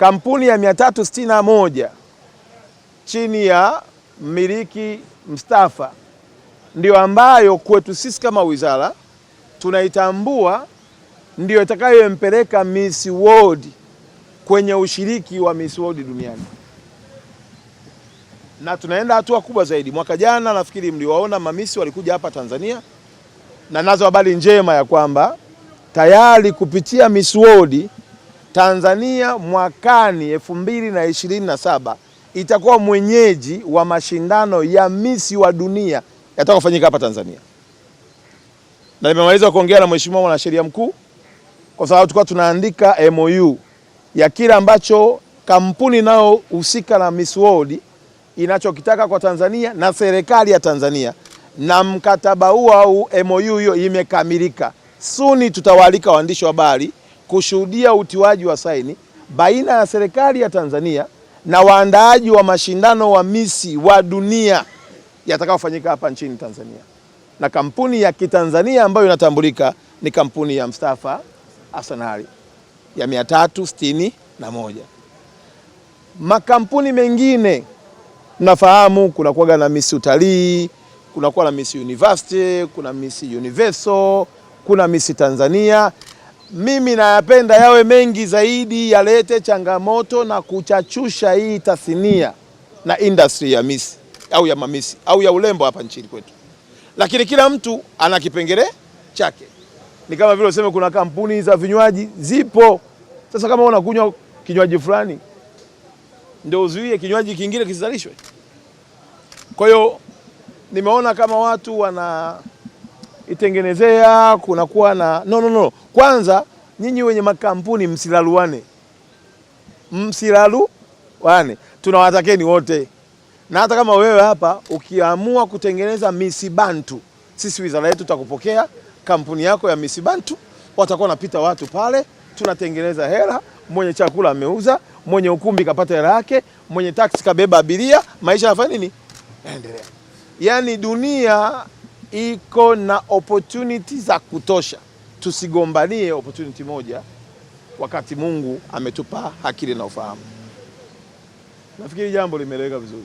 kampuni ya 361 chini ya mmiliki Mustafa ndio ambayo kwetu sisi kama wizara tunaitambua ndio itakayompeleka Miss World kwenye ushiriki wa Miss World duniani. Na tunaenda hatua kubwa zaidi. Mwaka jana nafikiri mliwaona mamisi walikuja hapa Tanzania, na nazo habari njema ya kwamba tayari kupitia Miss World Tanzania mwakani 2027 itakuwa mwenyeji wa mashindano ya Miss wa dunia yatakayofanyika hapa Tanzania. Na nimemaliza kuongea na Mheshimiwa Mwanasheria Mkuu kwa sababu tulikuwa tunaandika MOU ya kila ambacho kampuni inayohusika na Miss World inachokitaka kwa Tanzania na serikali ya Tanzania, na mkataba huo au MOU hiyo imekamilika. Suni tutawaalika waandishi wa habari kushuhudia utiwaji wa saini baina ya serikali ya Tanzania na waandaaji wa mashindano wa Miss wa dunia yatakayofanyika hapa nchini Tanzania. Na kampuni ya Kitanzania ambayo inatambulika ni kampuni ya Mustafa Hassan Ali ya 361. Makampuni mengine nafahamu kuna kuwaga na Miss Utalii, kuna kuwa na Miss University, kuna Miss Universal, kuna Miss Tanzania. Mimi nayapenda yawe mengi zaidi, yalete changamoto na kuchachusha hii tasnia na industry ya Miss au ya mamisi au ya urembo hapa nchini kwetu. Lakini kila mtu ana kipengele chake. Ni kama vile useme kuna kampuni za vinywaji zipo. Sasa kama unakunywa kinywaji fulani ndio uzuie kinywaji kingine kisizalishwe. Kwa hiyo nimeona kama watu wana itengenezea kunakuwa na no. Kwanza nyinyi wenye makampuni msilaluane. Msilaluane. Tunawatakeni wote. Na hata kama wewe hapa ukiamua kutengeneza Miss Bantu, sisi wizara yetu tutakupokea kampuni yako ya Miss Bantu, watakuwa napita watu pale, tunatengeneza hela, mwenye chakula ameuza, mwenye ukumbi kapata hela yake, mwenye taxi kabeba abiria, maisha yanafanya nini? Yaendelea. Yaani dunia iko na opportunity za kutosha. Tusigombanie opportunity moja wakati Mungu ametupa akili na ufahamu. Nafikiri jambo limeeleweka vizuri.